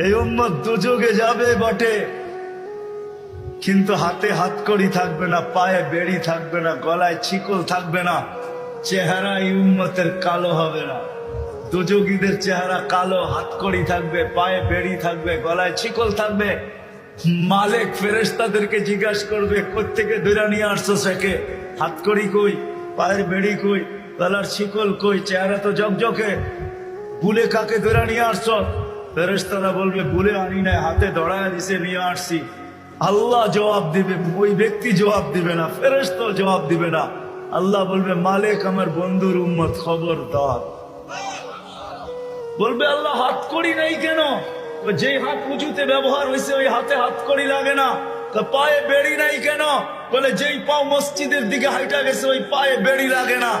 এই উম্মত দুযোগে যাবে বটে, কিন্তু হাতে হাতকড়ি থাকবে না, পায়ে বেড়ি থাকবে না, গলায় ছিকল থাকবে না, চেহারা এই উম্মতের কালো হবে না। দুযোগীদের চেহারা কালো, হাতকড়ি থাকবে, পায়ে বেড়ি থাকবে, গলায় ছিকল থাকবে। মালিক ফেরেশতাদেরকে জিজ্ঞাসা করবে, কোত্থেকে ধরে নিয়ে আসছো সেকে? হাতকড়ি কই, পায়ের বেড়ি কই, গলার ছিকল কই, চেহারা তো জকজকে, বুলে কাকে ধরে নিয়ে আসছো? ফেরেশতারা বলবে, বুলে আনি নাই, হাতে ধরায় দিছে নিয়ে আসছি। আল্লাহ জবাব দিবে, ওই ব্যক্তি জবাব দিবে না, ফেরেশতা জবাব দিবে না। আল্লাহ বলবে, মালিক আমার বন্ধুর উম্মত, খবরদার। বলবে, আল্লাহ হাতকড়ি নাই কেন? যেই হাত উঁচুতে ব্যবহার হয়েছে ওই হাতে হাতকড়ি লাগে না। পায়ে বেড়ি নাই কেন? বলে যেই পাও মসজিদের দিকে হাইটা গেছে ওই পায়ে বেড়ি লাগে না।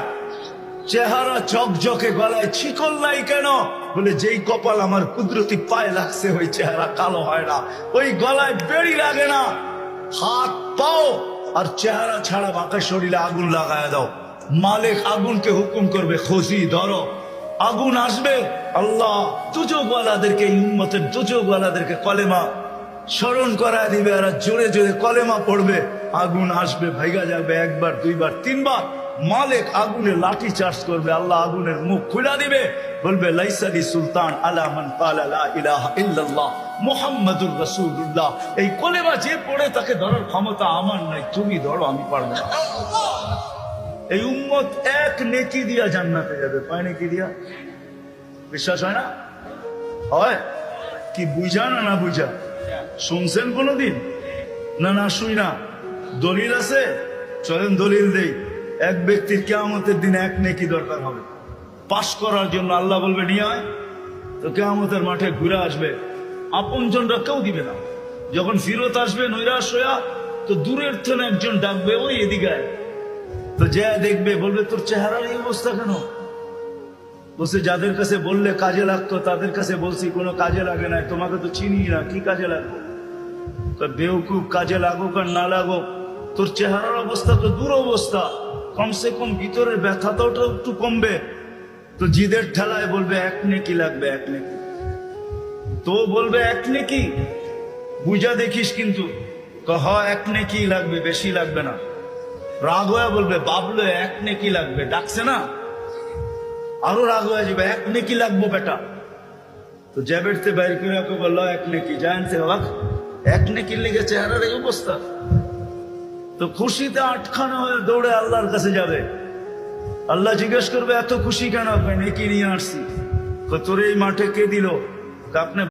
চেহারা ঝকঝকে, গলায় ছিকল নাই কেন? বলে যেই কপাল আমার কুদরতি পায়ে লাগছে ওই চেহারা কালো হয় না, ওই গলায় বেড়ি লাগে না। হাত পাও আর চেহারা ছাড়া বাঁকা শরীরে আগুন লাগায় দাও। মালিক আগুনকে হুকুম করবে, খুশি ধরো। আগুন আসবে, আল্লাহ দুযোগওয়ালাদেরকে, উম্মতের দুযোগওয়ালাদেরকে কলেমা স্মরণ করায় দিবে, আর জোরে জোরে কলেমা পড়বে। আগুন আসবে, ভাইগা যাবে, একবার দুইবার তিনবার। মালিক আগুনে লাঠি চার্জ করবে, আল্লাহ আগুনের মুখ খুলে দিবে, বলবে, লাইসালি সুলতান আলা মান ক্বালা লা ইলাহা ইল্লাল্লাহ মুহাম্মাদুর রাসূলুল্লাহ। এই কলেমা যে পড়ে তাকে ধরার ক্ষমতা আমার নাই, তুমি ধরো, আমি পারবো না। এই উম্মত এক নেকি দিয়া জান্নাতে যাবে। কয় নেকি দিয়া? বিশ্বাস হয় না? হয় কি? বুঝা না না বুঝা? শুনছেন কোনদিন? না না শুই না। দলিল আছে? চলেন দলিল দেই। এক ব্যক্তির কিয়ামতের দিন এক নেকি দরকার হবে পাশ করার জন্য। আল্লাহ বলবে নিয়ে আয়, তো কিয়ামতের মাঠে ঘুরে আসবে, আপনজনরা কেউ দিবে না। যখন ফিরত আসবে নৈরাশ হইয়া, তো দূরের থেকে একজন ডাকবে, ওই এদিকে আয়। তো যে দেখবে, বলবে, তোর চেহারার এই অবস্থা কেন? বলছে, যাদের কাছে বললে কাজে লাগতো তাদের কাছে বলছি, কোনো কাজে লাগে না, তোমাকে তো চিনি না, কি কাজে লাগবে? বেউকুব, কাজে লাগুক আর না লাগুক, তোর চেহারার অবস্থা তো দুরবস্থা, কমসে কম ভিতরের ব্যথাটাও একটু কমবে। তো জিদের ঠেলায় বলবে, এক নেকি লাগবে, এক নেকি। তো বলবে, এক নেকি বুঝা দেখিস কিন্তু। এক নেকি লাগবে, বেশি লাগবে না। রাগ হয়ে বলবে, বাবলো এক নেকি লাগবে, ডাকছে না, আরো রাগ হয়ে যাবে, এক নেকি লাগবো বেটা। তো জ্যাবেটতে বাইর করে বললো, এক নেকি জানতে অবাক, এক নেকির লেগে চেহারার এই অবস্থা। তো খুশিতে আটখানা হয়ে দৌড়ে আল্লাহর কাছে যাবে। আল্লাহ জিজ্ঞেস করবে, এত খুশি কেন? নেকি নিয়ে আসছি। তোর এই মাঠে কে দিল? আপনি